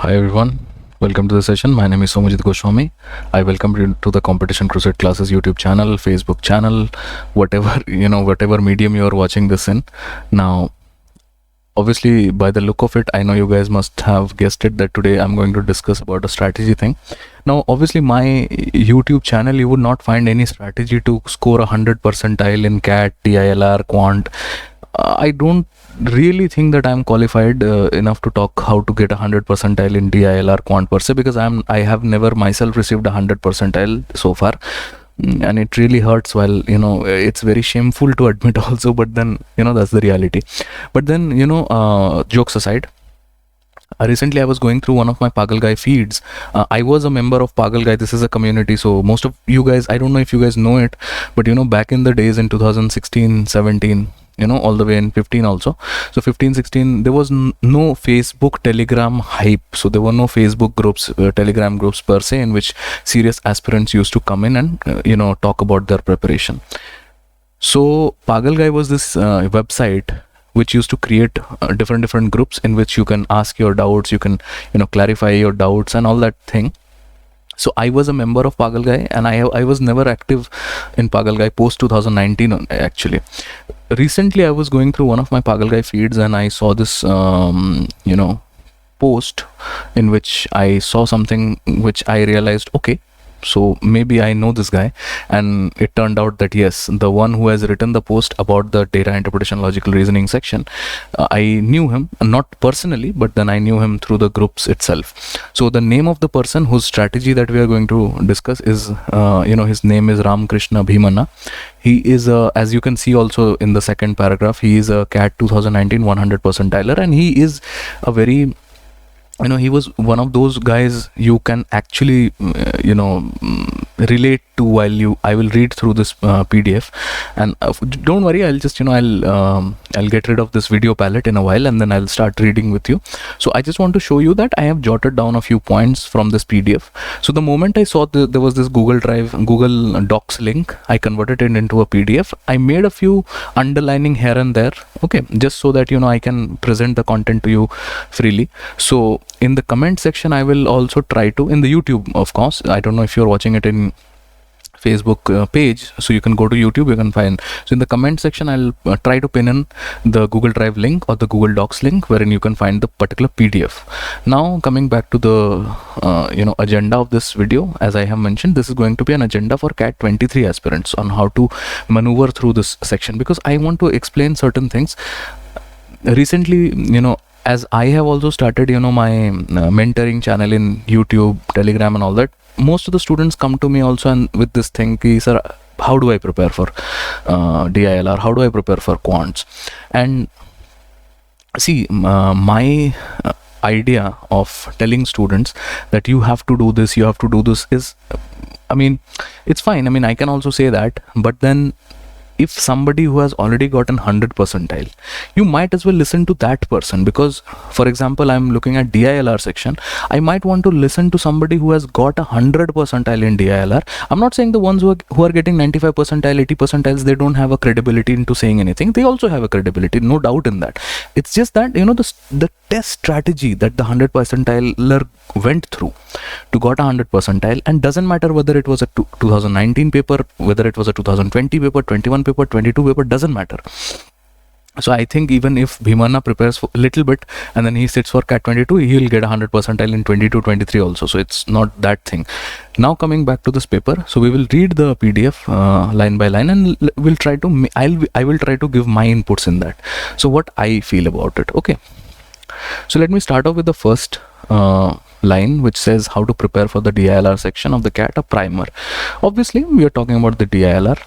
Hi everyone, welcome to the session. My name is Somajit Goswami. I welcome you to the Competition Crusade Classes YouTube channel, Facebook channel, whatever medium you are watching this in. Now, obviously, by the look of it, I know you guys must have guessed it that today I'm going to discuss about a strategy thing. Now, obviously, my YouTube channel, you would not find any strategy to score 100 percentile in CAT, DILR, Quant. I don't really think that I'm qualified enough to talk how to get 100 percentile in DILR Quant per se, because I have never myself received 100 percentile so far. And it really hurts. While it's very shameful to admit also, but then that's the reality. But then jokes aside, recently I was going through one of my Pagal Guy feeds. I was a member of Pagal Guy. This is a community, so most of you guys, I don't know if you guys know it, but back in the days in 2016, 17, all the way in 15 also. So 15, 16, there was no Facebook Telegram hype. So there were no Facebook groups, Telegram groups per se, in which serious aspirants used to come in and talk about their preparation. So Pagal Guy was this website which used to create different groups in which you can ask your doubts, you can clarify your doubts and all that thing. So I was a member of Pagal Guy, and I was never active in Pagal Guy post 2019 actually. Recently I was going through one of my Pagal Guy feeds and I saw this post in which I saw something which I realized, okay, so maybe I know this guy. And it turned out that yes, the one who has written the post about the data interpretation logical reasoning section, I knew him, not personally, but then I knew him through the groups itself. So the name of the person whose strategy that we are going to discuss is his name is Ramakrishna Bhimanna. He is as you can see also in the second paragraph, he is a CAT 2019 100 percentiler, and he is a very he was one of those guys you can actually relate to while I will read through this PDF. And don't worry, I'll just I'll get rid of this video palette in a while and then I'll start reading with you. So I just want to show you that I have jotted down a few points from this PDF. So the moment I saw there was this Google Docs link, I converted it into a PDF. I made a few underlining here and there, okay, just so that I can present the content to you freely. So in the comment section, I will also try to, in the YouTube, of course, I don't know if you're watching it in Facebook page, so you can go to YouTube, you can find. So in the comment section, I'll try to pin in the Google Drive link or the Google Docs link wherein you can find the particular PDF. Now coming back to the agenda of this video, as I have mentioned, this is going to be an agenda for CAT 23 aspirants on how to maneuver through this section, because I want to explain certain things. Recently, as I have also started my mentoring channel in YouTube, Telegram and all that, most of the students come to me also and with this thing, sir, how do I prepare for DILR, how do I prepare for quants? And see, my idea of telling students that you have to do this, you have to do this is, it's fine. I can also say that, but then if somebody who has already gotten 100 percentile, you might as well listen to that person, because for example, I'm looking at DILR section, I might want to listen to somebody who has got 100 percentile in DILR. I'm not saying the ones who are getting 95 percentile, 80 percentiles, they don't have a credibility into saying anything. They also have a credibility, no doubt in that. It's just that the test strategy that the 100 percentiler went through to got 100 percentile, and doesn't matter whether it was a 2019 paper, whether it was a 2020 paper, 21 paper, 22 paper, doesn't matter. So I think even if Bhimanna prepares for a little bit and then he sits for CAT 22, he will get 100 percentile in 22, 23 also. So it's not that thing. Now coming back to this paper, so we will read the PDF line by line, and we'll try to I will try to give my inputs in that. So what I feel about it. Okay. So let me start off with the first line, which says how to prepare for the DILR section of the CAT, a primer. Obviously, we are talking about the DILR.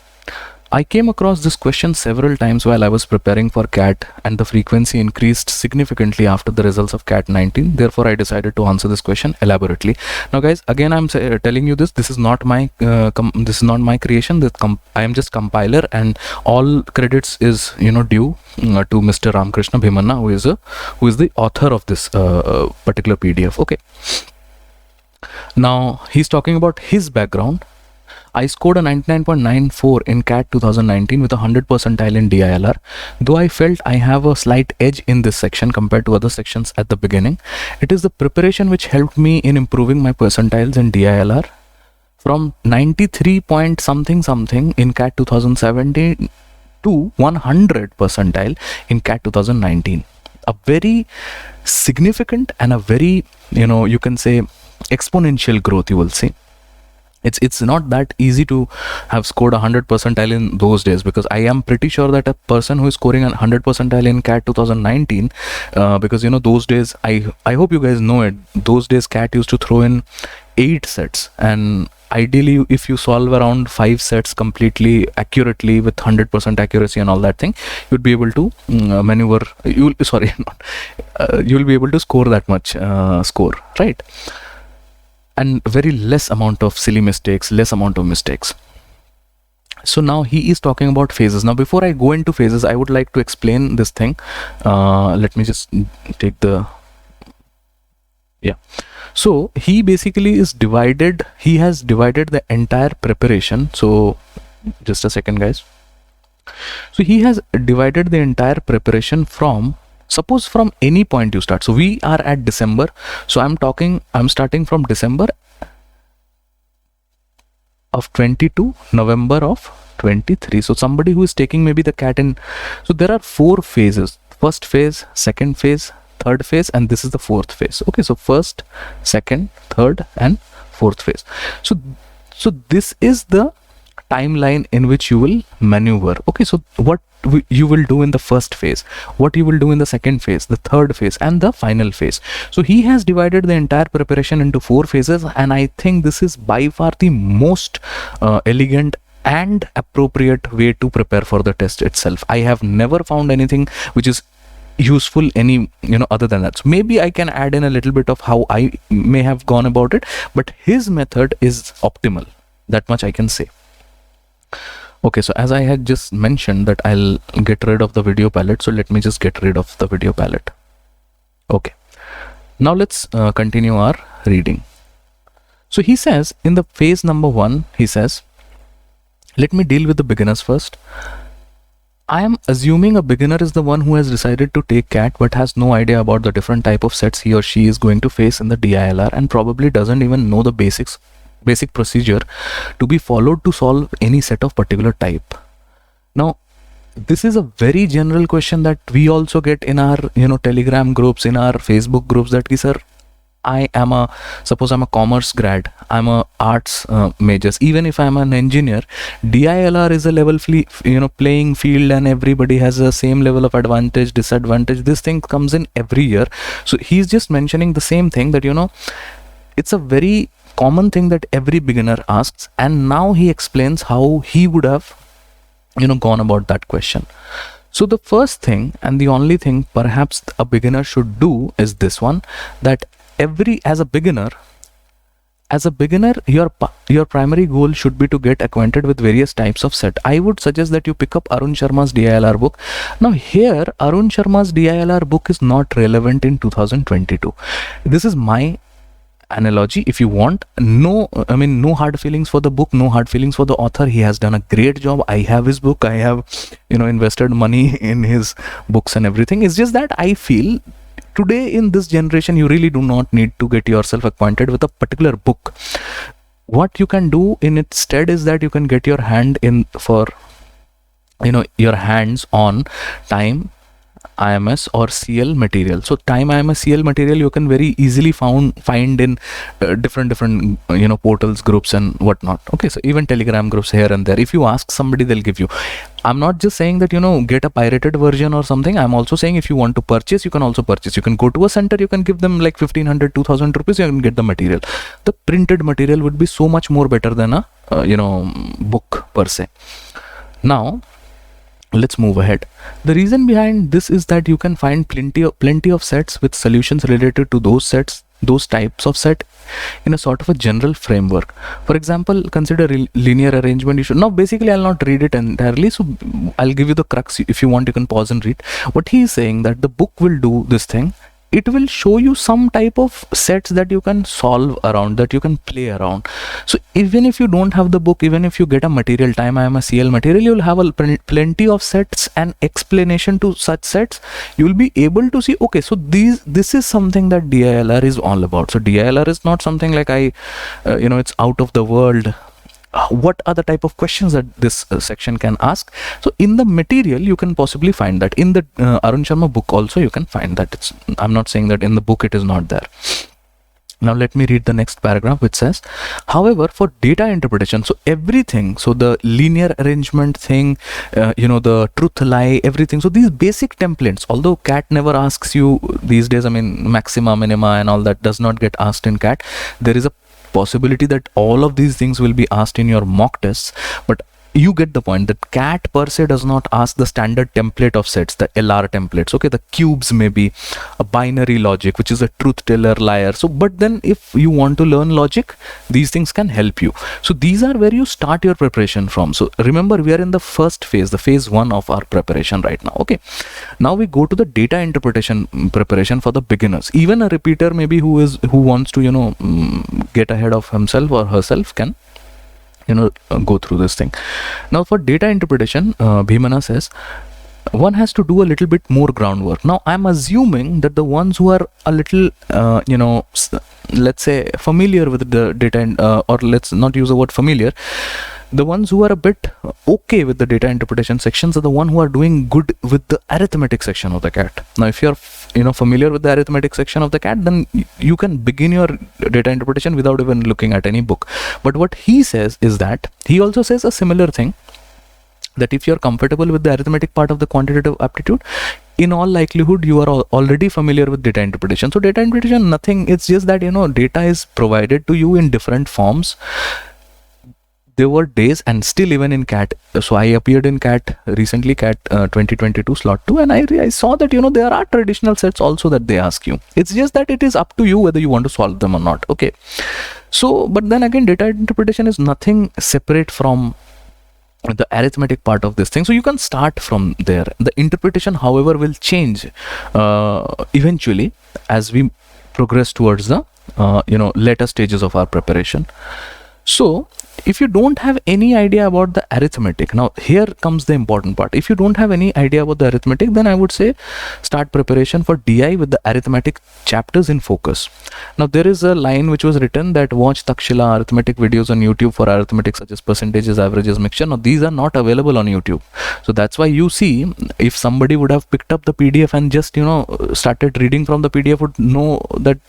I came across this question several times while I was preparing for CAT, and the frequency increased significantly after the results of CAT 19. Therefore, I decided to answer this question elaborately. Now, guys, again, I'm telling you this. This is not my creation. I am just compiler, and all credits is due to Mr. Ramakrishna Bhimanna, who is the author of this particular PDF. Okay. Now he's talking about his background. I scored a 99.94 in CAT 2019 with a 100 percentile in DILR. Though I felt I have a slight edge in this section compared to other sections at the beginning, it is the preparation which helped me in improving my percentiles in DILR from 93 point something in CAT 2017 to 100 percentile in CAT 2019. A very significant and a very, you can say, exponential growth, you will see. It's not that easy to have scored 100 percentile in those days, because I am pretty sure that a person who is scoring 100 percentile in CAT 2019, because those days, I hope you guys know it, those days CAT used to throw in 8 sets, and ideally if you solve around 5 sets completely accurately with 100% accuracy and all that thing, you'd be able to maneuver, you'll be able to score that much score, right? And very less amount of silly mistakes, less amount of mistakes. So now he is talking about phases. Now before I go into phases, I would like to explain this thing. Let me just take the, yeah. So he basically is divided, he has divided the entire preparation. So just a second, guys. So he has divided the entire preparation from, suppose from any point you start. So we are at December. So I'm starting from December of 22, November of 23. So somebody who is taking maybe the CAT in, so there are 4 phases: first phase, second phase, third phase, and this is the 4th phase. Okay, so first, second, third, and 4th phase. So this is the timeline in which you will maneuver. Okay, so what you will do in the first phase, what you will do in the second phase, the third phase, and the final phase. So he has divided the entire preparation into 4 phases, and I think this is by far the most elegant and appropriate way to prepare for the test itself. I have never found anything which is useful any other than that. So maybe I can add in a little bit of how I may have gone about it, but his method is optimal, that much I can say. Okay, so as I had just mentioned that I'll get rid of the video palette, so let me just get rid of the video palette. Okay, now let's continue our reading. So he says in the phase number 1, he says, let me deal with the beginners first. I am assuming a beginner is the one who has decided to take CAT but has no idea about the different type of sets he or she is going to face in the DILR, and probably doesn't even know the basic procedure to be followed to solve any set of particular type. Now this is a very general question that we also get in our Telegram groups, in our Facebook groups, that sir, suppose I'm a commerce grad, I'm a arts majors, even if I'm an engineer, DILR is a level playing field, and everybody has the same level of advantage, disadvantage. This thing comes in every year. So he's just mentioning the same thing, that it's a very common thing that every beginner asks, and now he explains how he would have gone about that question. So the first thing and the only thing perhaps a beginner should do is this one, that as a beginner, your primary goal should be to get acquainted with various types of set. I would suggest that you pick up Arun Sharma's DILR book. Now here, Arun Sharma's DILR book is not relevant in 2022. This is my analogy. If you want, no hard feelings for the book, no hard feelings for the author. He has done a great job. I have his book. I have invested money in his books and everything. It's just that I feel today in this generation, you really do not need to get yourself acquainted with a particular book. What you can do in its stead is that you can get your hand in for your hands on time IMS or CL material. So time IMS CL material you can very easily find in different portals, groups and whatnot. Okay, so even Telegram groups here and there, if you ask somebody, they'll give you. I'm not just saying that get a pirated version or something. I'm also saying if you want to purchase, you can also purchase. You can go to a center, you can give them like 1500, 2000 rupees, you can get the material. The printed material would be so much more better than a book per se. Now let's move ahead. The reason behind this is that you can find plenty of sets with solutions related to those sets, those types of set, in a sort of a general framework. For example, consider linear arrangement issue. Now basically I'll not read it entirely, so I'll give you the crux. If you want, you can pause and read. What he is saying, that the book will do this thing: it will show you some type of sets that you can solve around, that you can play around. So even if you don't have the book, even if you get a material time, I am a CL material, you'll have a plenty of sets and explanation to such sets. You will be able to see, okay, so this is something that DILR is all about. So DILR is not something like it's out of the world. What are the type of questions that this section can ask? So in the material you can possibly find that. In the Arun Sharma book also you can find that. I'm not saying that in the book it is not there. Now let me read the next paragraph, which says, however, for data interpretation, so everything, so the linear arrangement thing, the truth lie, everything, so these basic templates, although CAT never asks you these days, I mean maxima, minima and all that does not get asked in CAT. There is a possibility that all of these things will be asked in your mock tests, but you get the point that CAT per se does not ask the standard template of sets, the LR templates. Okay, the cubes may be a binary logic, which is a truth teller, liar. So but then if you want to learn logic, these things can help you. So these are where you start your preparation from. So remember, we are in the first phase, the phase 1 of our preparation right now. Okay, now we go to the data interpretation preparation for the beginners. Even a repeater maybe who wants to get ahead of himself or herself can go through this thing. Now for data interpretation, Bhimana says one has to do a little bit more groundwork. Now I'm assuming that the ones who are a little let's say familiar with the data, or let's not use the word familiar, the ones who are a bit okay with the data interpretation sections are the one who are doing good with the arithmetic section of the CAT. Now if you're familiar with the arithmetic section of the CAT, then you can begin your data interpretation without even looking at any book. But what he says is that he also says a similar thing, that if you're comfortable with the arithmetic part of the quantitative aptitude, in all likelihood you are already familiar with data interpretation. So data interpretation, nothing, it's just that data is provided to you in different forms. There were days, and still even in CAT, so I appeared in CAT recently, CAT 2022 slot 2, and I saw that there are traditional sets also that they ask you. It's just that it is up to you whether you want to solve them or not. Okay, so but then again, data interpretation is nothing separate from the arithmetic part of this thing, so you can start from there. The interpretation, however, will change eventually as we progress towards the later stages of our preparation. So if you don't have any idea about the arithmetic, now here comes the important part. If you don't have any idea about the arithmetic, then I would say start preparation for DI with the arithmetic chapters in focus. Now there is a line which was written that watch Takshila arithmetic videos on YouTube for arithmetic such as percentages, averages, mixture. Now these are not available on YouTube, so that's why you see, if somebody would have picked up the PDF and just started reading from the PDF, would know that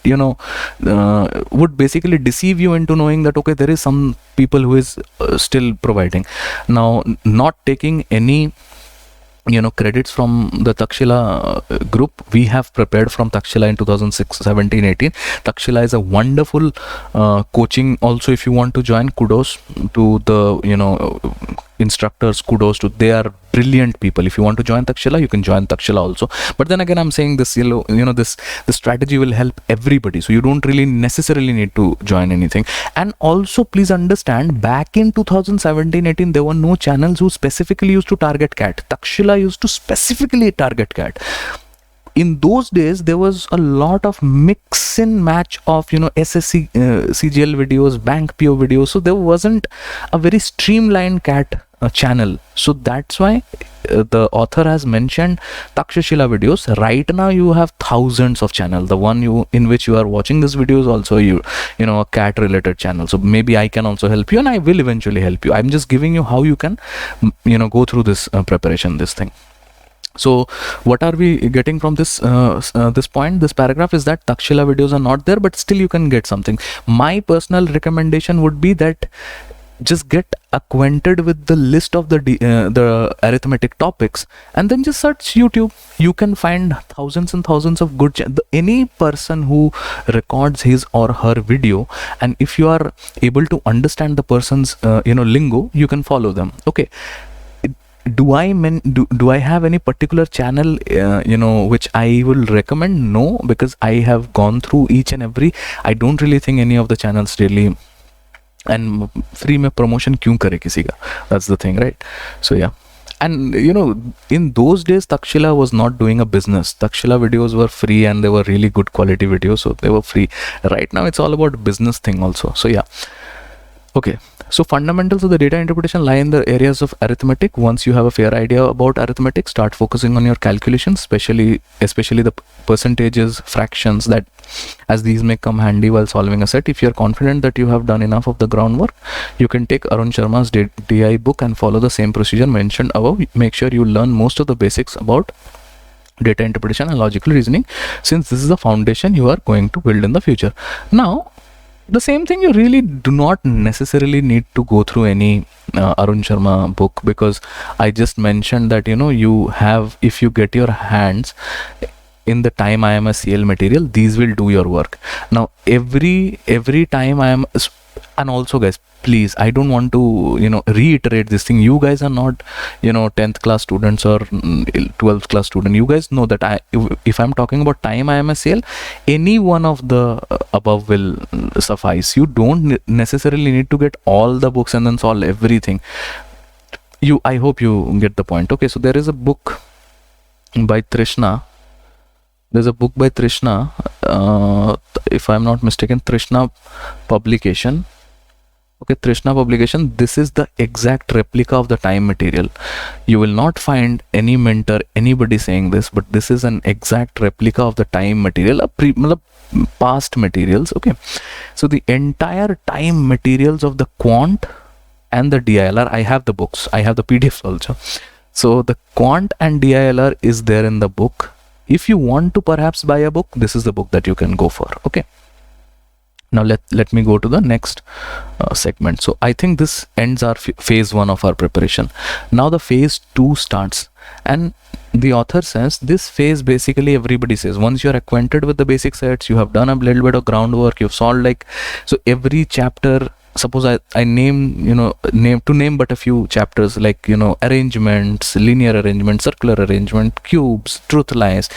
would basically deceive you into knowing that okay, there is some people who is still providing. Now not taking any credits from the Takshila group, we have prepared from Takshila in 2006, 17, 18. Takshila is a wonderful coaching. Also, if you want to join, kudos to the instructors, kudos to, they are brilliant people. If you want to join Takshila, you can join Takshila also. But then again, I'm saying this, this strategy will help everybody, so you don't really necessarily need to join anything. And also please understand, back in 2017, 18, there were no channels who specifically used to target CAT. Takshila used to specifically target CAT. In those days, there was a lot of mix and match of SSC CGL videos, bank PO videos, so there wasn't a very streamlined CAT channel. So that's why the author has mentioned Takshashila videos. Right now you have thousands of channels. The one in which you are watching this video is also a CAT related channel. So maybe I can also help you, and I will eventually help you. I'm just giving you how you can go through this preparation, this thing. So what are we getting from this this point, this paragraph, is that Takshila videos are not there, but still you can get something. My personal recommendation would be that just get acquainted with the list of the arithmetic topics, and then just search YouTube. You can find thousands and thousands of good any person who records his or her video, and if you are able to understand the person's lingo, you can follow them. Okay, do I have any particular channel which I will recommend? No, because I have gone through each and every. I don't really think any of the channels really, and free में promotion क्यों करे किसी का, that's the thing, right? So yeah, And in those days Takshila was not doing a business. Takshila videos were free and they were really good quality videos, so they were free. Right now it's all about business thing also. So yeah. Okay, so fundamentals of the data interpretation lie in the areas of arithmetic. Once you have a fair idea about arithmetic, start focusing on your calculations, especially the percentages, fractions, that as these may come handy while solving a set. If you're confident that you have done enough of the groundwork, you can take Arun Sharma's DI book and follow the same procedure mentioned above. Make sure you learn most of the basics about data interpretation and logical reasoning, since this is the foundation you are going to build in the future. Now, the same thing, you really do not necessarily need to go through any Arun Sharma book, because I just mentioned that you have, if you get your hands in the time IMSCL material, these will do your work. Now every time and also guys, please, I don't want to reiterate this thing. You guys are not 10th class students or 12th class student. You guys know that if I'm talking about time IMSCL, any one of the above will suffice. You don't necessarily need to get all the books and then solve everything. I hope you get the point. Okay, so there is a book by Trishna. There's a book by Trishna, if I'm not mistaken, Trishna publication. Okay, Trishna publication. This is the exact replica of the time material. You will not find any mentor, anybody saying this, but this is an exact replica of the time material, past materials. Okay, so the entire time materials of the quant and the DILR, I have the books, I have the PDFs also. So the quant and DILR is there in the book. If you want to perhaps buy a book, this is the book that you can go for. Okay, now let me go to the next segment. So I think this ends our phase 1 of our preparation. Now the phase 2 starts, and the author says this phase, basically everybody says, once you're acquainted with the basic sets, you have done a little bit of groundwork, you've solved so every chapter, suppose I name but a few chapters, arrangements, linear arrangement, circular arrangement, cubes, truth lies.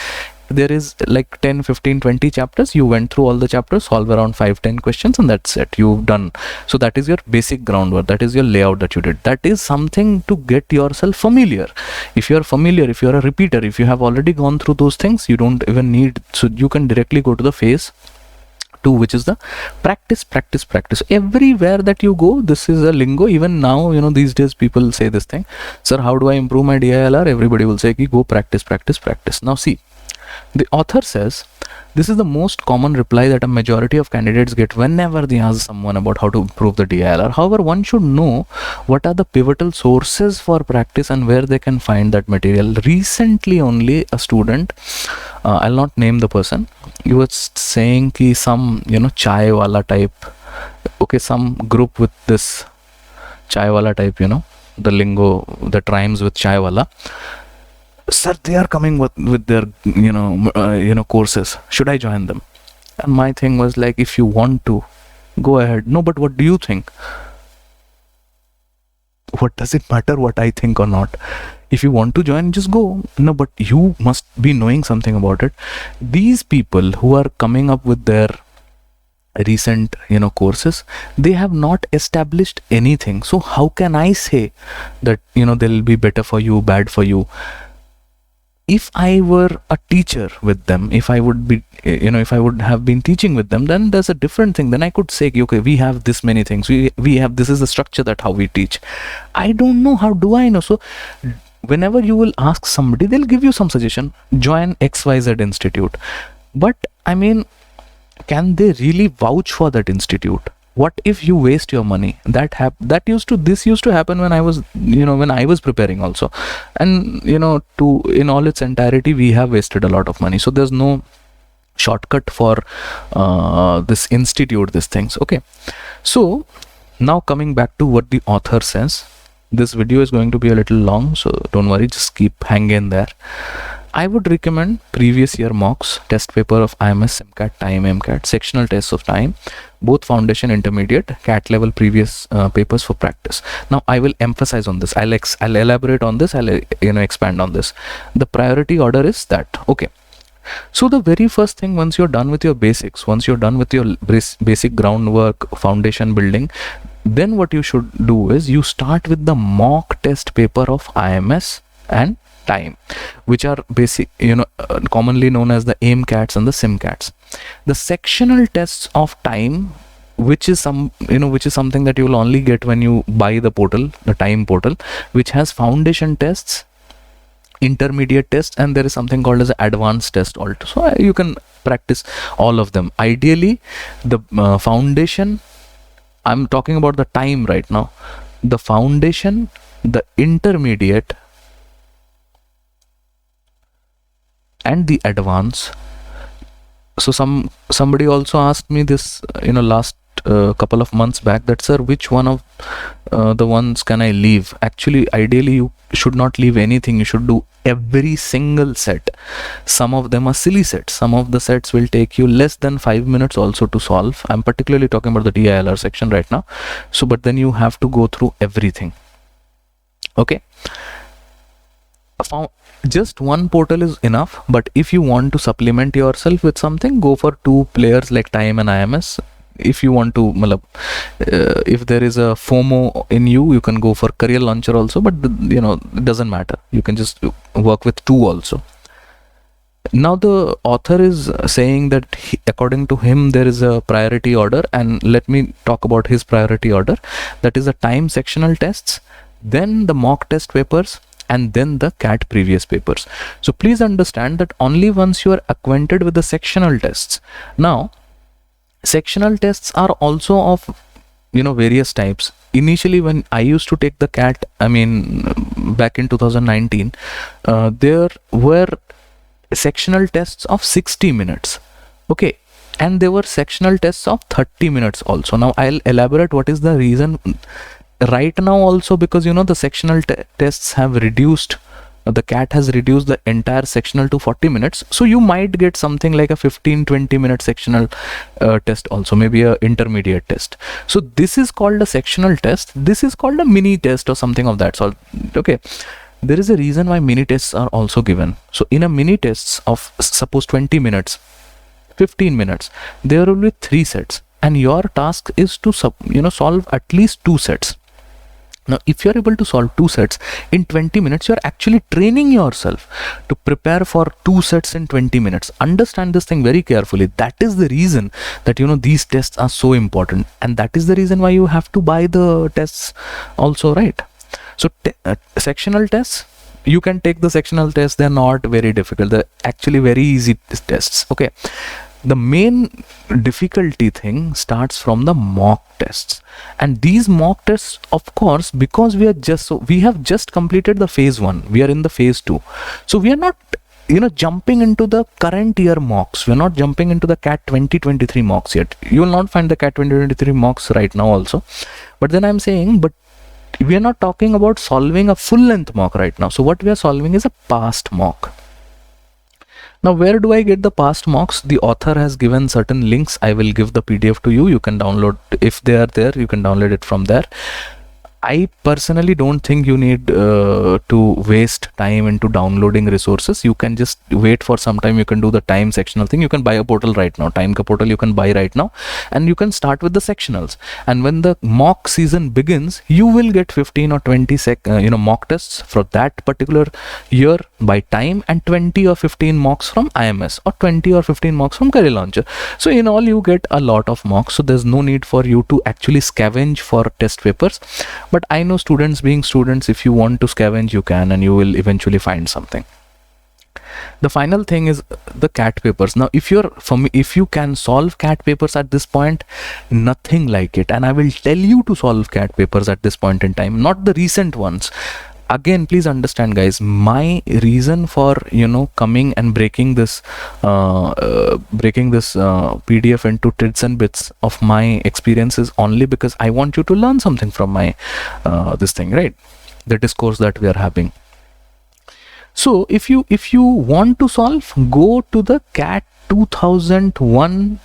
There is 10, 15, 20 chapters. You went through all the chapters, solve around 5-10 questions, and that's it, you've done. So that is your basic groundwork, that is your layout that you did. That is something to get yourself familiar. If you're familiar, if you're a repeater, if you have already gone through those things, you don't even need, so you can directly go to the phase 2, which is the practice. Everywhere that you go, this is a lingo. Even now, these days people say this thing, sir, how do I improve my DILR? Everybody will say, go practice. Now see, the author says this is the most common reply that a majority of candidates get whenever they ask someone about how to improve the DILR. However, one should know what are the pivotal sources for practice and where they can find that material. Recently only a student, I'll not name the person, he was saying ki some chai wala type, okay, some group with this chai wala type, the lingo that rhymes with chai wala, sir, they are coming with their courses, should I join them? And my thing was if you want to, go ahead. No, but what do you think? What does it matter what I think or not? If you want to join, just go. No, but you must be knowing something about it. These people who are coming up with their recent courses, they have not established anything. So how can I say that they'll be better for you, bad for you? If I were a teacher with them, if I would be, if I would have been teaching with them, then there's a different thing. Then I could say, okay, we have this many things. We have, this is the structure that how we teach. I don't know. How do I know? So whenever you will ask somebody, they'll give you some suggestion. Join XYZ Institute. But I mean, can they really vouch for that institute? What if you waste your money? This used to happen when I was when I was preparing also, and in all its entirety we have wasted a lot of money. So there's no shortcut for this institute, these things. Okay, so now coming back to what the author says, this video is going to be a little long, so don't worry, just keep hanging there. I would recommend previous year mocks, test paper of IMS, SimCAT, time, MCAT, sectional tests of time, both foundation, intermediate, CAT level previous papers for practice. Now I will emphasize on this. I'll elaborate on this. I'll expand on this. The priority order is that. Okay. So the very first thing, once you're done with your basics, once you're done with your basic groundwork, foundation building, then what you should do is you start with the mock test paper of IMS, and time, which are basic, commonly known as the aim cats and the sim cats. The sectional tests of time, which is something that you will only get when you buy the portal, the time portal, which has foundation tests, intermediate test, and there is something called as advanced test also. So you can practice all of them. Ideally, the foundation, I'm talking about the time right now, the foundation, the intermediate, and the advance. So somebody also asked me this, last couple of months back, that sir, which one of the ones can I leave? Actually, ideally you should not leave anything. You should do every single set. Some of them are silly sets. Some of the sets will take you less than 5 minutes also to solve. I'm particularly talking about the DILR section right now. So but then you have to go through everything. Okay, just one portal is enough, but if you want to supplement yourself with something, go for 2 players like time and IMS. If you want to, if there is a FOMO in you, you can go for career launcher also, but it doesn't matter. You can just work with 2 also. Now the author is saying that according to him there is a priority order, and let me talk about his priority order. That is the time sectional tests, then the mock test papers, and then the CAT previous papers. So please understand that only once you are acquainted with the sectional tests. Now sectional tests are also of various types. Initially when I used to take the CAT, back in 2019, there were sectional tests of 60 minutes. Okay, and there were sectional tests of 30 minutes also. Now I'll elaborate what is the reason right now also, because the sectional tests have reduced, the CAT has reduced the entire sectional to 40 minutes. So you might get something like a 15-20 minute sectional test also, maybe a intermediate test. So this is called a sectional test. This is called a mini test or something of that sort. Okay, there is a reason why mini tests are also given. So in a mini tests of suppose 20 minutes, 15 minutes, there will be 3 sets, and your task is to solve at least 2 sets. Now if you are able to solve 2 sets in 20 minutes, you are actually training yourself to prepare for 2 sets in 20 minutes. Understand this thing very carefully. That is the reason that these tests are so important, and that is the reason why you have to buy the tests also, right? So sectional tests, you can take the sectional tests. They're not very difficult. They're actually very easy tests. Okay, the main difficulty thing starts from the mock tests, and these mock tests, of course, because we have just completed the phase 1, we are in the phase 2, so we are not jumping into the current year mocks. We're not jumping into the CAT 2023 mocks yet. You will not find the CAT 2023 mocks right now also, but then I'm saying, but we are not talking about solving a full length mock right now. So what we are solving is a past mock. Now where do I get the past mocks? The author has given certain links. I will give the PDF to you. You can download, if they are there, you can download it from there. I personally don't think you need to waste time into downloading resources. You can just wait for some time. You can do the time sectional thing. You can buy a portal right now. Time ka portal you can buy right now, and you can start with the sectionals. And when the mock season begins, you will get 15 or 20 mock tests for that particular year by time, and 20 or 15 mocks from IMS, or 20 or 15 mocks from Career Launcher. So in all, you get a lot of mocks. So there's no need for you to actually scavenge for test papers. But I know students being students, if you want to scavenge, you can, and you will eventually find something. The final thing is the CAT papers. Now if you can solve CAT papers at this point, nothing like it. And I will tell you to solve CAT papers at this point in time, not the recent ones. Again, please understand, guys, my reason for coming and breaking this PDF into tidbits and bits of my experiences only because I want you to learn something from my this thing, right? The discourse that we are having. So if you want to solve, go to the CAT 2001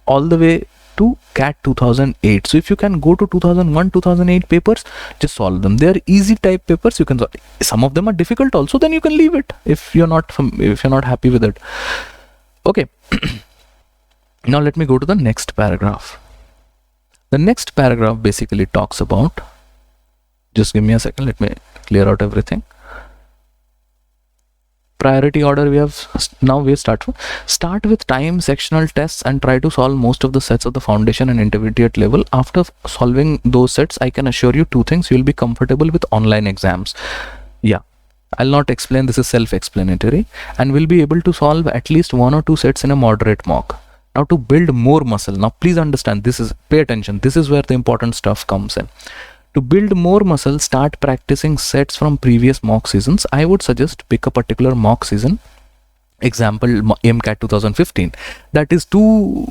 all the way to CAT 2008. So if you can go to 2001 2008 papers, just solve them. They are easy type papers. You can solve. Some of them are difficult also, then you can leave it if you're not happy with it. Okay. Now let me go to the next paragraph. The next paragraph basically talks about, just give me a second, let me clear out everything. priority order we have now we start with time sectional tests and try to solve most of the sets of the foundation and intermediate level. After solving those sets, I can assure you two things: you'll be comfortable with online exams. Yeah, I'll not explain, this is self-explanatory, and we'll be able to solve at least 1 or 2 sets in a moderate mock. Now, to build more muscle, now please understand, pay attention, this is where the important stuff comes in. To build more muscle, start practicing sets from previous mock seasons. I would suggest pick a particular mock season. Example, MCAT 2015. That is too,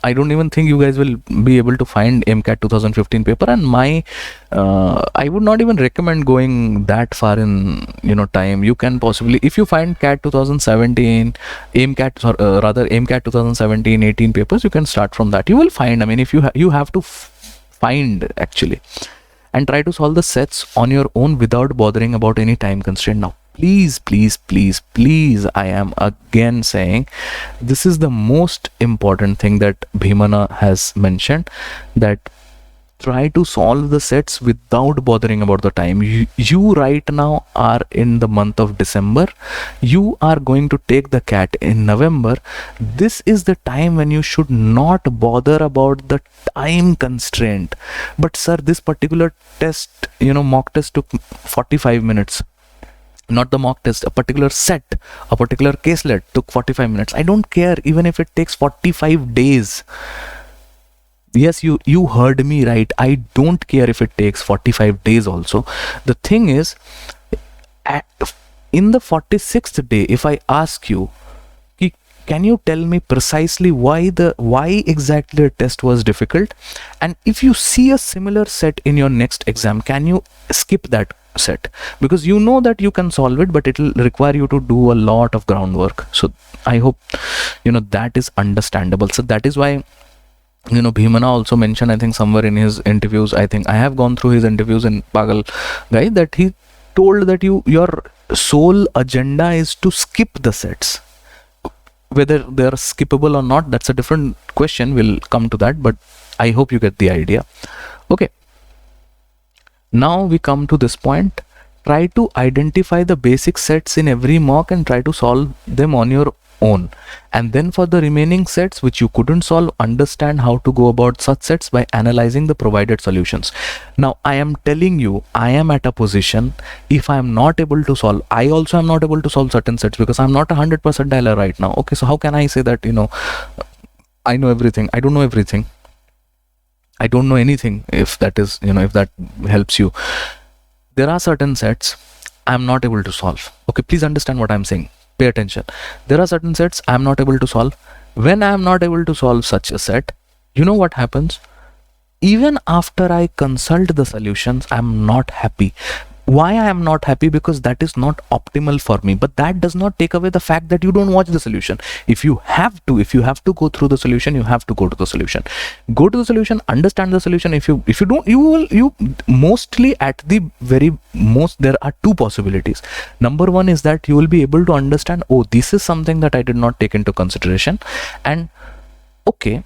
I don't even think you guys will be able to find MCAT 2015 paper, and I would not even recommend going that far in, time. You can possibly, if you find CAT 2017, MCAT 2017, 18 papers, you can start from that. You will find, if you have to find actually, and try to solve the sets on your own without bothering about any time constraint. Now, please, I am again saying, this is the most important thing that Bhimana has mentioned, that try to solve the sets without bothering about the time. You right now are in the month of December. You are going to take the CAT in November. This is the time when you should not bother about the time constraint. But sir, this particular test, mock test took 45 minutes. Not the mock test, a particular set, a particular caselet took 45 minutes. I don't care even if it takes 45 days. Yes, you heard me right. I don't care if it takes 45 days also. The thing is, in the 46th day, if I ask you, can you tell me precisely why exactly the test was difficult? And if you see a similar set in your next exam, can you skip that set? Because you know that you can solve it, but it will require you to do a lot of groundwork. So I hope that is understandable. So that is why Bhimana also mentioned, I think somewhere in his interviews, I think I have gone through his interviews in Pagal Guy, that he told that your sole agenda is to skip the sets. Whether they're skippable or not, that's a different question. We'll come to that, but I hope you get the idea. Okay. Now we come to this point. Try to identify the basic sets in every mock and try to solve them on your own. And then for the remaining sets which you couldn't solve, understand how to go about such sets by analyzing the provided solutions. Now, I am telling you, I am at a position, if I am not able to solve, I also am not able to solve certain sets because I'm not 100% dialer right now. Okay, so how can I say that, I know everything? I don't know everything. I don't know anything, if that is, if that helps you. There are certain sets I'm not able to solve. Okay, please understand what I'm saying. Pay attention. There are certain sets I'm not able to solve. When I'm not able to solve such a set, you know what happens? Even after I consult the solutions, I'm not happy. Why I am not happy? Because that is not optimal for me. But that does not take away the fact that you don't watch the solution. If you have to go through the solution, you have to go to the solution. Go to the solution, understand the solution. If you don't, you mostly, at the very most, there are two possibilities. Number one is that you will be able to understand, oh, this is something that I did not take into consideration, and okay,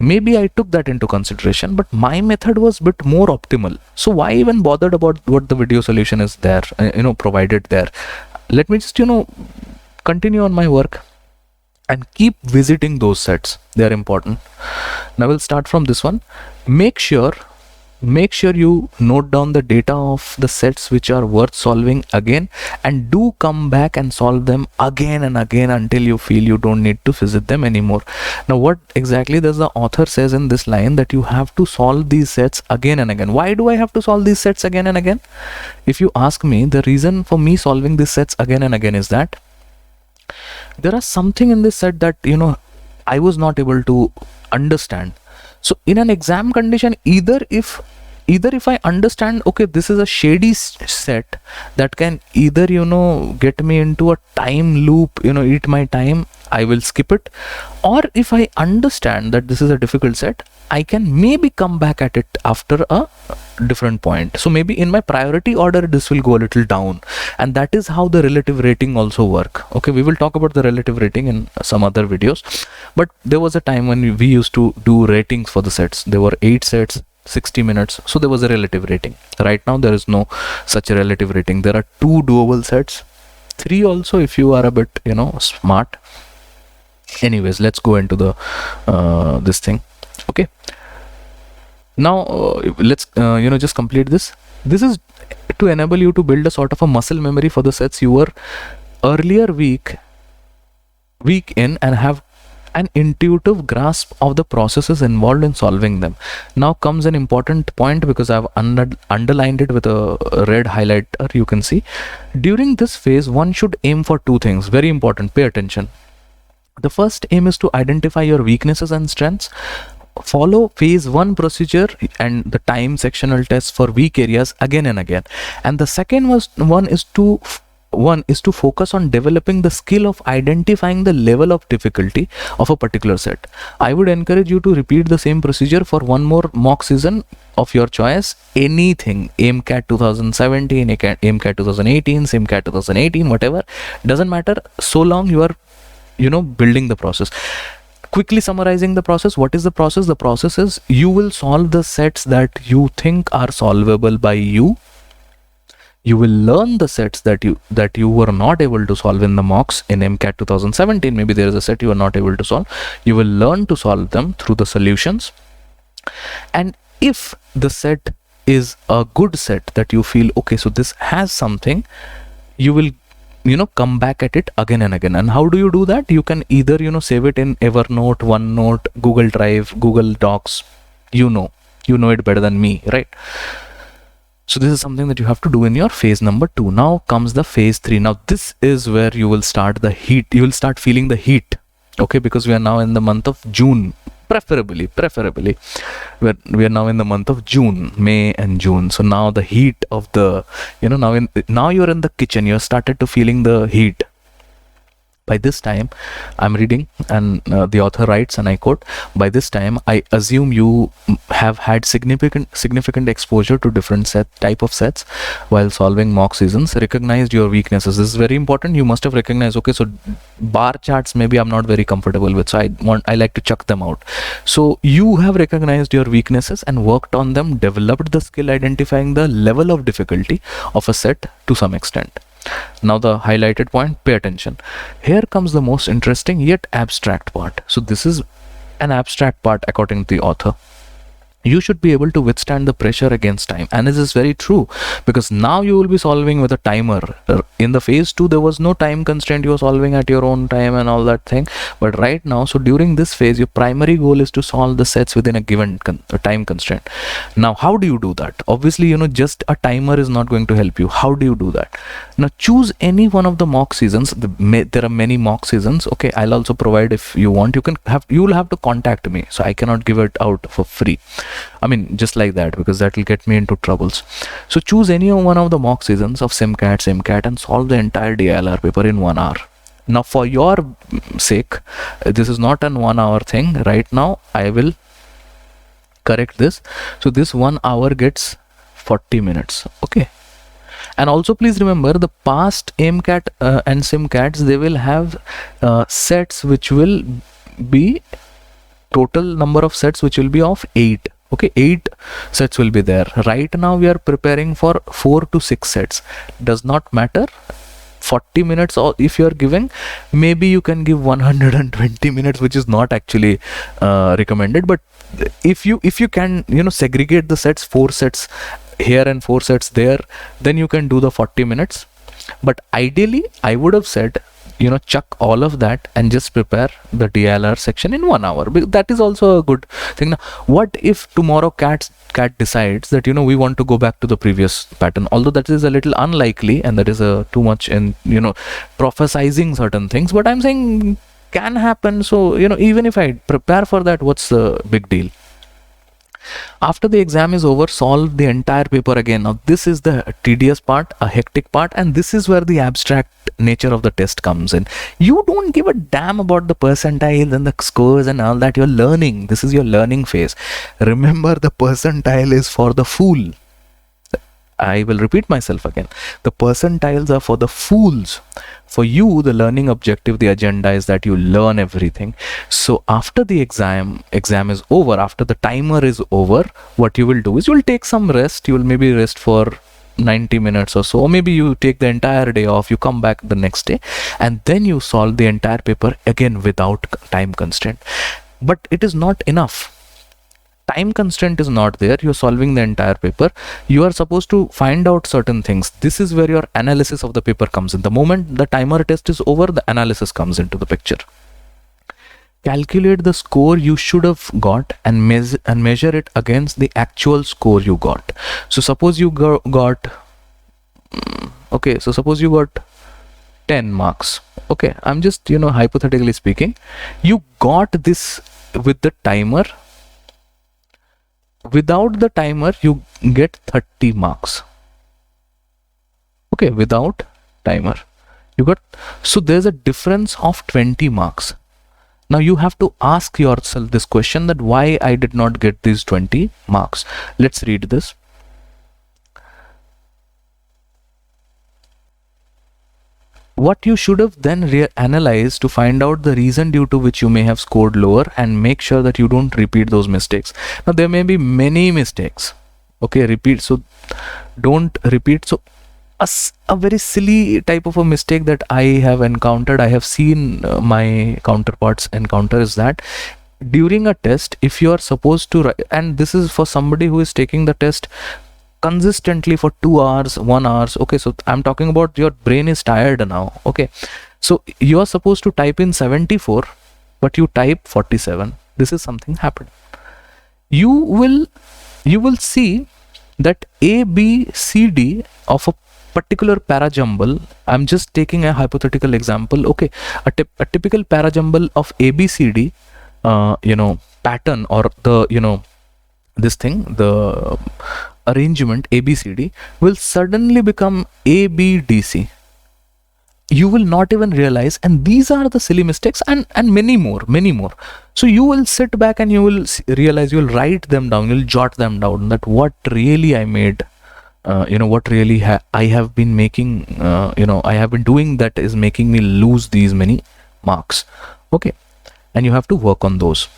maybe I took that into consideration, but my method was a bit more optimal. So why even bothered about what the video solution is there, provided there? Let me just, continue on my work and keep visiting those sets. They are important. Now we'll start from this one. Make sure you note down the data of the sets which are worth solving again, and do come back and solve them again and again until you feel you don't need to visit them anymore. Now, what exactly does the author says in this line? That you have to solve these sets again and again. Why do I have to solve these sets again and again? If you ask me, the reason for me solving these sets again and again is that there are something in this set that I was not able to understand. So in an exam condition, either if I understand, okay, this is a shady set that can either get me into a time loop, eat my time, I will skip it. Or if I understand that this is a difficult set, I can maybe come back at it after a different point. So maybe in my priority order, this will go a little down. And that is how the relative rating also work. Okay, we will talk about the relative rating in some other videos. But there was a time when we used to do ratings for the sets. There were 8 sets, 60 minutes. So there was a relative rating. Right now, there is no such a relative rating. There are 2 doable sets. 3 also if you are a bit, smart. Anyways, let's go into the this thing. Okay, now let's just complete this. This is to enable you to build a sort of a muscle memory for the sets you were earlier weak in, and have an intuitive grasp of the processes involved in solving them. Now comes an important point, because I've underlined it with a red highlighter. You can see during this phase one should aim for 2 things. Very important, pay attention. The first aim is to identify your weaknesses and strengths. Follow phase 1 procedure and the time sectional tests for weak areas again and again. And the second one is to focus on developing the skill of identifying the level of difficulty of a particular set. I would encourage you to repeat the same procedure for one more mock season of your choice. Anything, AIMCAT 2017, AIMCAT 2018, SIMCAT 2018, whatever, doesn't matter, so long you are building the process. Quickly summarizing the process, what is the process? The process is you will solve the sets that you think are solvable by you. You will learn the sets that you were not able to solve in the mocks in MCAT 2017. Maybe there is a set you are not able to solve. You will learn to solve them through the solutions. And if the set is a good set that you feel, okay, so this has something, you will come back at it again and again. And how do you do that? You can either save it in Evernote, OneNote, Google Drive, Google Docs. You know it better than me, right? So this is something that you have to do in your phase number 2. Now comes the phase 3. Now this is where you will start the heat. You will start feeling the heat. Okay, because we are now in the month of June. Preferably we are now in the month of June, May and June. So now the heat of the now you're in the kitchen, you're started to feeling the heat. By this time, I'm reading, and the author writes, and I quote, by this time I assume you have had significant exposure to different type of sets while solving mock seasons, recognized your weaknesses. This is very important. You must have recognized, okay, so bar charts maybe I'm not very comfortable with, so I like to chuck them out. So you have recognized your weaknesses and worked on them, developed the skill identifying the level of difficulty of a set to some extent. Now the highlighted point, pay attention. Here comes the most interesting yet abstract part. So this is an abstract part according to the author. You should be able to withstand the pressure against time. And this is very true, because now you will be solving with a timer. In the phase 2, there was no time constraint. You were solving at your own time and all that thing. But right now, so during this phase, your primary goal is to solve the sets within a given time constraint. Now, how do you do that? Obviously, just a timer is not going to help you. How do you do that? Now, choose any one of the mock seasons. There are many mock seasons. Okay, I'll also provide if you want. You will have to contact me. So I cannot give it out for free. I mean, just like that, because that will get me into troubles. So choose any one of the mock seasons of SIMCAT, and solve the entire DILR paper in 1 hour. Now, for your sake, this is not an 1 hour thing. Right now, I will correct this. So this 1 hour gets 40 minutes. Okay. And also please remember, the past AIMCAT and SIMCATs, they will have sets which will be total number of sets which will be of 8. Okay, 8 sets will be there. Right now we are preparing for 4 to 6 sets. Does not matter. 40 minutes, or if you are giving, maybe you can give 120 minutes, which is not actually recommended. But if you can segregate the sets, 4 sets here and 4 sets there, then you can do the 40 minutes. But ideally I would have said, chuck all of that and just prepare the DLR section in 1 hour. That is also a good thing. Now, what if tomorrow cat decides that we want to go back to the previous pattern? Although that is a little unlikely, and that is too much in prophesizing certain things, but I'm saying can happen. So even if I prepare for that, what's the big deal? After the exam is over, solve the entire paper again. Now this is the tedious part, a hectic part, and this is where the abstract nature of the test comes in. You don't give a damn about the percentiles and the scores and all that. You're learning. This is your learning phase. Remember, the percentile is for the fool. I will repeat myself again. The percentiles are for the fools. For you, the learning objective, the agenda is that you learn everything. So after the exam is over, after the timer is over, what you will do is you will take some rest. You will maybe rest for 90 minutes or so, or maybe you take the entire day off, you come back the next day, and then you solve the entire paper again without time constraint. But it is not enough. Time constraint is not there. You're solving the entire paper. You are supposed to find out certain things. This is where your analysis of the paper comes in. The moment the timer test is over, the analysis comes into the picture. Calculate the score you should have got and measure it against the actual score you got. So suppose you got okay, so suppose you got 10 marks. Okay, I'm just, you know, hypothetically speaking, you got this with the timer. Without the timer, you get 30 marks. Okay, without timer, you got, so there's a difference of 20 marks. Now you have to ask yourself this question, that why I did not get these 20 marks. Let's read this. What you should have then analyzed to find out the reason due to which you may have scored lower, and make sure that you don't repeat those mistakes. Now there may be many mistakes. Okay, repeat. So don't repeat. So a very silly type of a mistake that I have encountered, I have seen my counterparts encounter, is that during a test, if you are supposed to write, and this is for somebody who is taking the test consistently for 2 hours, 1 hour. Okay, so I'm talking about your brain is tired now. Okay, so you are supposed to type in 74, but you type 47. This is something happened. You will see that A, B, C, D of a particular parajumble. I'm just taking a hypothetical example. Okay, a typical parajumble of ABCD, you know, pattern, or the, you know, this thing, the arrangement ABCD will suddenly become ABDC. You will not even realize, and these are the silly mistakes, and many more. So you will sit back and you will realize, you will write them down, you'll jot them down, that what really I made, you know, what really I have been making, you know, I have been doing that is making me lose these many marks. Okay, and you have to work on those.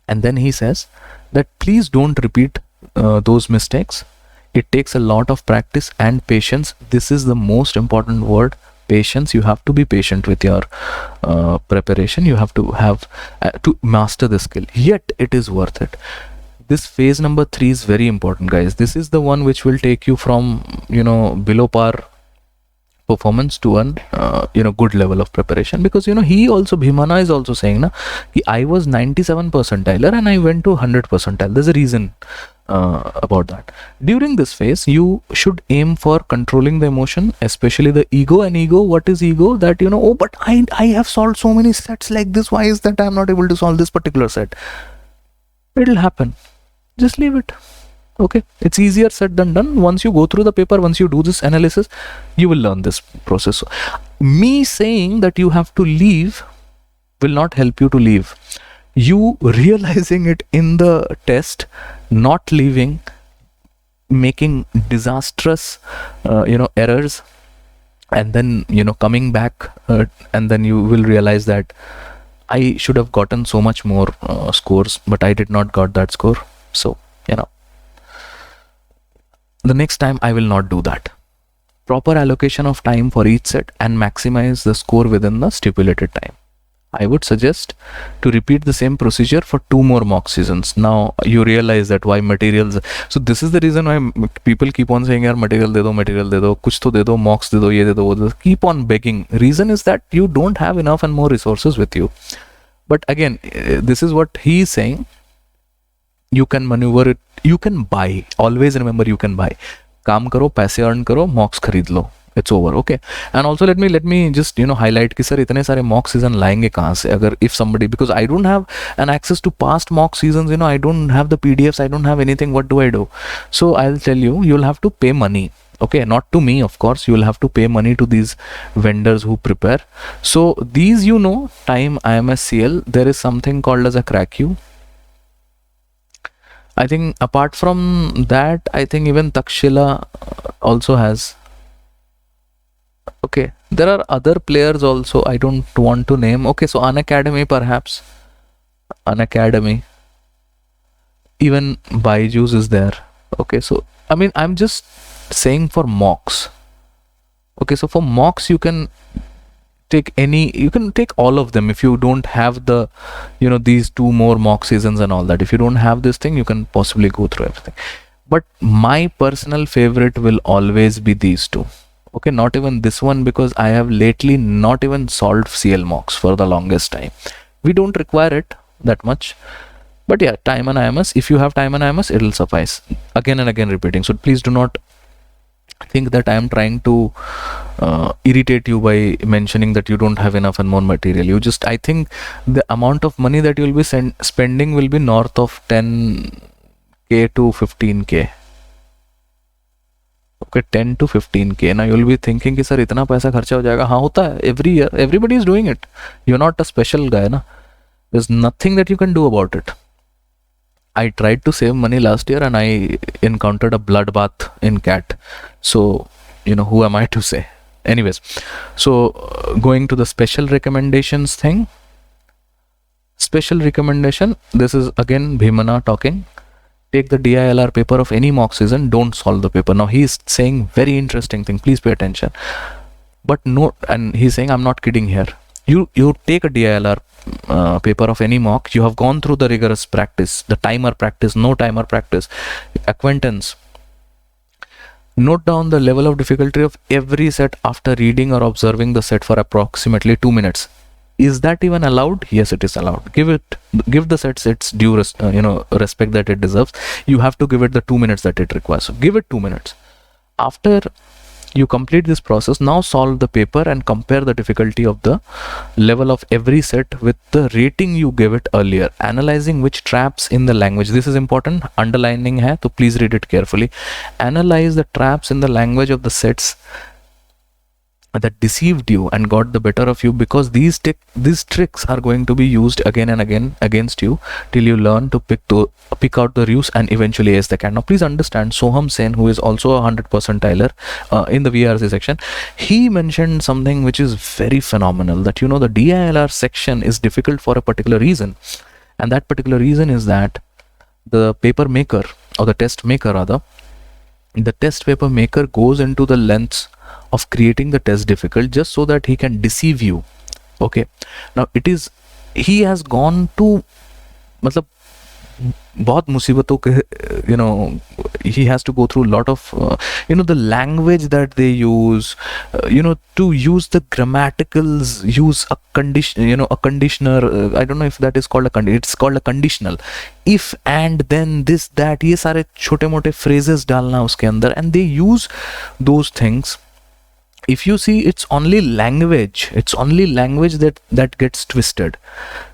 And then he says that please don't repeat those mistakes. It takes a lot of practice and patience. This is the most important word, patience. You have to be patient with your preparation. You have to have to master the skill, yet it is worth it. This phase number 3 is very important, guys. This is the one which will take you from, you know, below par performance to an you know, good level of preparation. Because, you know, he also, Bhimana is also saying na, I was 97 percentiler and I went to 100 percentile. There's a reason about that. During this phase, you should aim for controlling the emotion, especially the ego. And ego, what is ego? That, you know, oh, but I have solved so many sets like this, why is that I'm not able to solve this particular set? It'll happen, just leave it. Okay, it's easier said than done. Once you go through the paper, once you do this analysis, you will learn this process. So, me saying that you have to leave will not help you to leave. You realizing it in the test, not leaving, making disastrous you know, errors, and then, you know, coming back, and then you will realize that I should have gotten so much more scores, but I did not got that score. So, you know, the next time I will not do that. Proper allocation of time for each set and maximize the score within the stipulated time. I would suggest to repeat the same procedure for 2 more mock seasons. Now you realize that why materials. So this is the reason why people keep on saying, yaar, material de do, kuch to de do, mocks de do, ye de do, wo de do. Keep on begging. Reason is that you don't have enough and more resources with you. But again, this is what he is saying. You can maneuver it, you can buy. Always remember, you can buy. काम करो, पैसे earn करो, mocks खरीद लो. It's over. Okay. And also let me just, you know, highlight कि sir इतने सारे mock season लाएंगे कहाँ से? अगर if somebody, because I don't have an access to past mock seasons, you know, I don't have the PDFs, I don't have anything. What do I do? So I'll tell you, you'll have to pay money. Okay, not to me, of course. You will have to pay money to these vendors who prepare. So these, you know, Time, IMSCL, there is something called as a CrackU. I think apart from that, I think even Takshila also has. Okay, there are other players also. I don't want to name. Okay, so Unacademy, perhaps. Unacademy. Even Byju's is there. Okay, so I mean, I'm just saying for mocks. Okay, so for mocks you can take all of them. If you don't have the, these two more mock seasons and all that, if you don't have this thing, you can possibly go through everything. But my personal favorite will always be these two. Okay, not even this one, because I have lately not even solved CL mocks for the longest time. We don't require it that much, but yeah, time and IMS, if you have time and IMS, it'll suffice. Again and again repeating. So please do not think that I am trying to irritate you by mentioning that you don't have enough and more material. I think the amount of money that you'll be spending will be north of 10k to 15k. Okay, 10 to 15k. Now you'll be thinking कि sir इतना पैसा खर्चा हो जाएगा. हाँ, होता है. Every year everybody is doing it. You're not a special guy, na. There's nothing that you can do about it. I tried to save money last year and I encountered a bloodbath in cat. So, who am I to say? Anyways, so going to the special recommendations thing. Special recommendation. This is again Bhimana talking. Take the DILR paper of any mock season. Don't solve the paper. Now he is saying very interesting thing. Please pay attention. But no, and he's saying, I'm not kidding here. You take a DILR paper of any mock. You have gone through the rigorous practice, the timer practice, no timer practice, acquaintance. Note down the level of difficulty of every set after reading or observing the set for approximately 2 minutes. Is that even allowed? Yes, it is allowed. Give the sets its due respect that it deserves. You have to give it the 2 minutes that it requires. So give it 2 minutes. After you complete this process, now solve the paper and compare the difficulty of the level of every set with the rating you gave it earlier. Analyzing which traps in the language. This is important. Underlining hai, so please read it carefully. Analyze the traps in the language of the sets that deceived you and got the better of you, because these tricks are going to be used again and again against you till you learn to pick out the ruse and eventually ace the cat. Now please understand, Soham Sen, who is also a 100 percentiler in the VRC section, he mentioned something which is very phenomenal, that the DILR section is difficult for a particular reason, and that particular reason is that the paper maker, or the test maker rather, the test paper maker goes into the lengths of creating the test difficult just so that he can deceive you. Okay, now he has gone to मतलब बहुत मुसीबतों के, he has to go through a lot of the language that they use, to use the grammaticals, use a condition, a conditioner, I don't know if that is called it's called a conditional, if and then this that, ये सारे छोटे मोटे phrases डालना उसके अंदर, and they use those things. If you see, it's only language that gets twisted.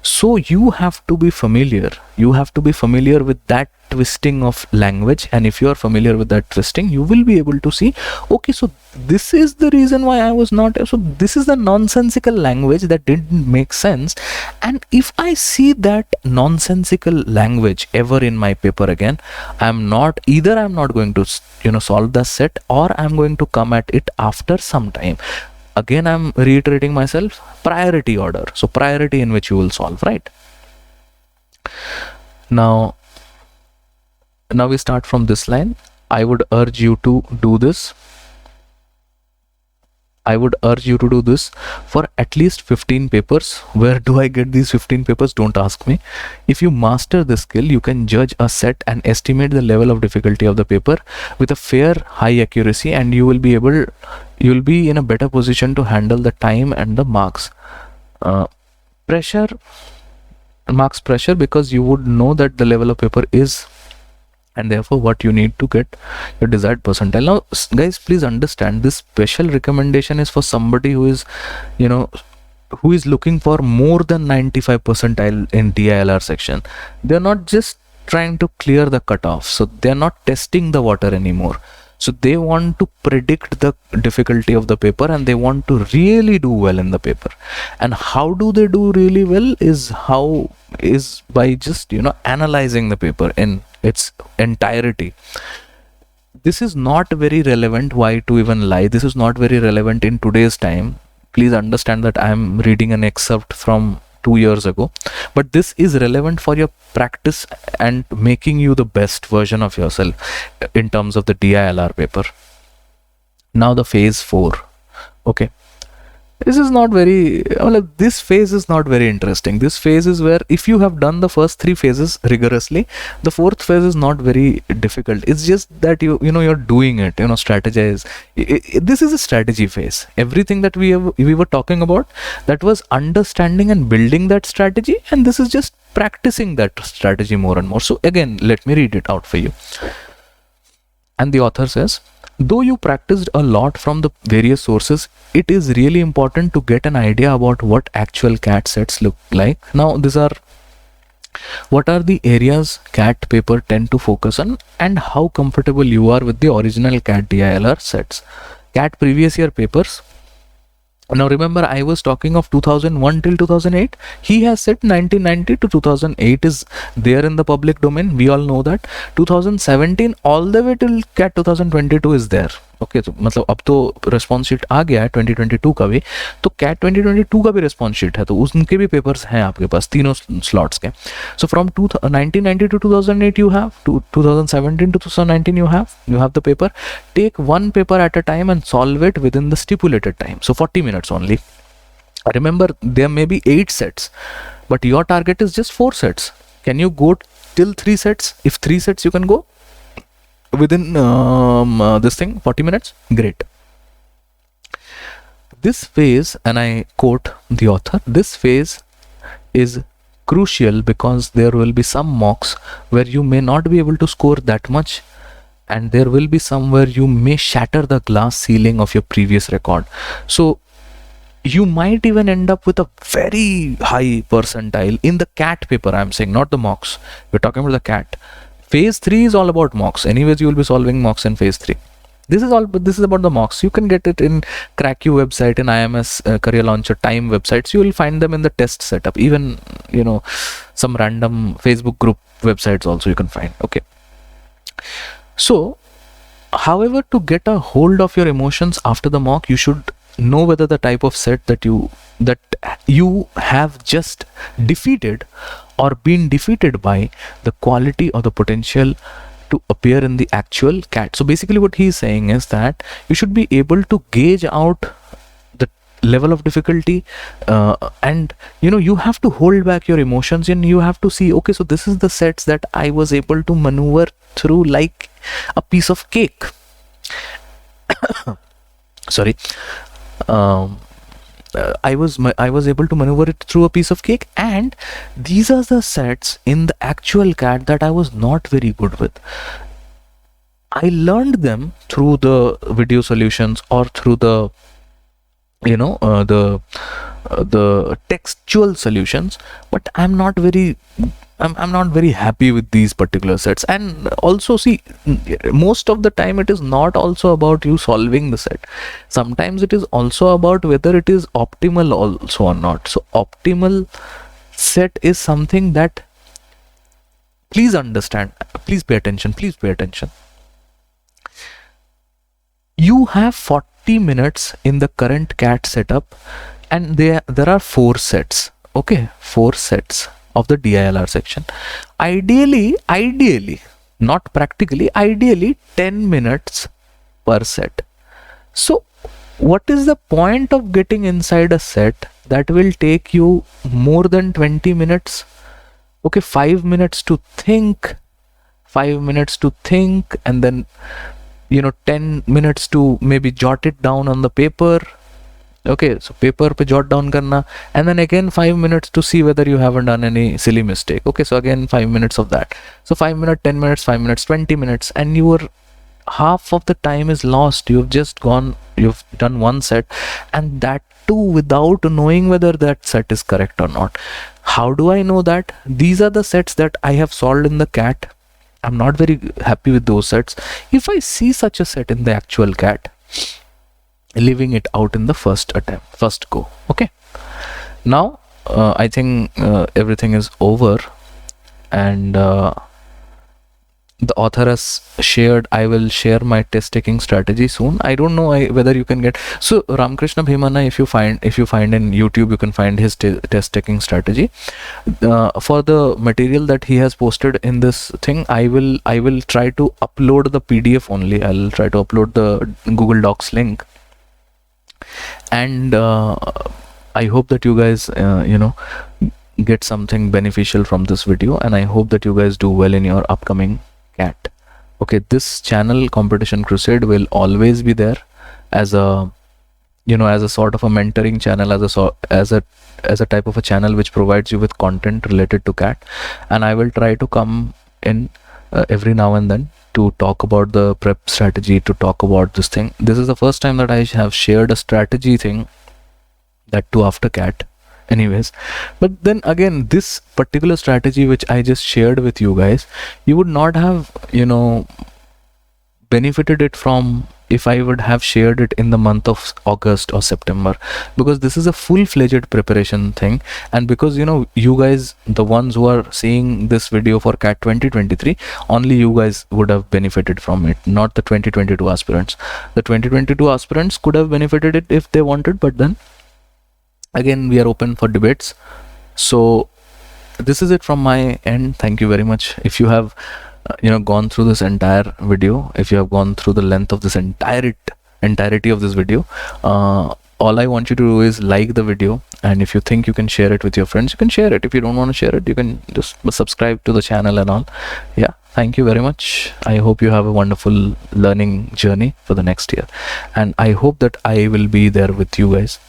So you have to be familiar with that twisting of language, and if you are familiar with that twisting, you will be able to see, okay, so this is the reason why I was not, so this is the nonsensical language that didn't make sense. And if I see that nonsensical language ever in my paper again, I'm not going to solve the set, or I'm going to come at it after some time. Again, I'm reiterating myself, priority order. So priority in which you will solve, right? Now we start from this line. I would urge you to do this. For at least 15 papers. Where do I get these 15 papers? Don't ask me. If you master this skill, you can judge a set and estimate the level of difficulty of the paper with a fair high accuracy, and you will be in a better position to handle the time and the marks pressure, because you would know that the level of paper is, and therefore what you need to get your desired percentile. Now guys, please understand, this special recommendation is for somebody who is looking for more than 95 percentile in DILR section. They're not just trying to clear the cutoff, so they're not testing the water anymore. So they want to predict the difficulty of the paper, and they want to really do well in the paper. And how do they do really well is by just analyzing the paper in its entirety. This is not very relevant. Why to even lie? This is not very relevant in today's time. Please understand that I am reading an excerpt from 2 years ago, but this is relevant for your practice and making you the best version of yourself in terms of the DILR paper. Now the phase 4. Okay, this is not very well, this phase is not very interesting. This phase is where if you have done the first 3 phases rigorously, the 4th phase is not very difficult. It's just that you know, you're doing it, you know, strategize. This is a strategy phase. Everything that we were talking about, that was understanding and building that strategy, and this is just practicing that strategy more and more. So again, let me read it out for you. And the author says, though you practiced a lot from the various sources, it is really important to get an idea about what actual CAT sets look like. Now, what are the areas CAT paper tend to focus on, and how comfortable you are with the original CAT DILR sets. CAT previous year papers. Now remember, I was talking of 2001 till 2008. He has said 1990 to 2008 is there in the public domain. We all know that. 2017 all the way till CAT 2022 is there. Okay, तो मतलब अब तो response sheet आ गया है 2022 का भी, तो CAT 2022 का भी response sheet है, तो उनके भी papers हैं आपके पास तीनों slots के. So from 1990 to 2008 you have, 2017 to 2019 you have the paper. Take one paper at a time and solve it within the stipulated time. So 40 minutes only. Remember, there may be 8 sets, but your target is just 4 sets. Can you go till 3 sets? If 3 sets you can go within this thing 40 minutes, great. This phase, and I quote the author, this phase is crucial because there will be some mocks where you may not be able to score that much, and there will be some where you may shatter the glass ceiling of your previous record. So you might even end up with a very high percentile in the CAT paper. I'm saying, not the mocks, we're talking about the CAT. Phase 3 is all about mocks. Anyways, you will be solving mocks in phase 3. This is about the mocks. You can get it in CrackU website, in IMS Career Launcher, Time websites. You will find them in the test setup. Even, you know, some random Facebook group websites also you can find. Okay. So, however, to get a hold of your emotions after the mock, you should know whether the type of set that you have just defeated or been defeated by, the quality or the potential to appear in the actual CAT. So basically what he's saying is that you should be able to gauge out the level of difficulty, and you know, you have to hold back your emotions, and you have to see, okay, so this is the sets that I was able to maneuver through like a piece of cake. Sorry. I was able to maneuver it through a piece of cake, and these are the sets in the actual CAT that I was not very good with. I learned them through the video solutions or through the, you know, the textual solutions, but I'm not very happy with these particular sets. And also, see, most of the time it is not also about you solving the set. Sometimes it is also about whether it is optimal also or not. So optimal set is something that, please understand, please pay attention. You have 40 minutes in the current CAT setup, and there are 4 sets. Okay, 4 sets of the DILR section. Ideally, not practically, ideally 10 minutes per set. So what is the point of getting inside a set that will take you more than 20 minutes? Okay, 5 minutes to think, and then, you know, 10 minutes to maybe jot it down on the paper. Okay, so paper pe jot down karna, and then again 5 minutes to see whether you haven't done any silly mistake. Okay, so again 5 minutes of that. So 5 minutes, 10 minutes, 5 minutes, 20 minutes, and your half of the time is lost. You've done one set, and that too without knowing whether that set is correct or not. How do I know that? These are the sets that I have solved in the CAT. I'm not very happy with those sets. If I see such a set in the actual CAT, leaving it out in the first go. Okay, now I think everything is over, and the author has shared. I will share my test taking strategy soon. I don't know whether you can get, so Ramakrishna Bhimana, if you find in YouTube, you can find his test taking strategy. For the material that he has posted in this thing, I will try to upload the PDF only. I'll try to upload the Google Docs link, and I hope that you guys get something beneficial from this video, and I hope that you guys do well in your upcoming CAT. Okay, this channel, Competition Crusade, will always be there as a as a sort of a mentoring channel, as a type of a channel which provides you with content related to CAT, and I will try to come in every now and then to talk about the prep strategy, to talk about this thing. This is the first time that I have shared a strategy thing, that too after CAT anyways. But then again, this particular strategy which I just shared with you guys, you would not have benefited it from if I would have shared it in the month of August or September, because this is a full-fledged preparation thing. And because you guys, the ones who are seeing this video for CAT 2023, only you guys would have benefited from it, not the 2022 aspirants. The 2022 aspirants could have benefited it if they wanted, but then again, we are open for debates. So this is it from my end. Thank you very much. If you have gone through this entire video, if you have gone through the length of this entirety of this video, all I want you to do is like the video, and if you think you can share it with your friends, you can share it. If you don't want to share it, you can just subscribe to the channel and all. Yeah, thank you very much. I hope you have a wonderful learning journey for the next year, and I hope that I will be there with you guys.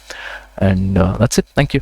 And that's it. Thank you.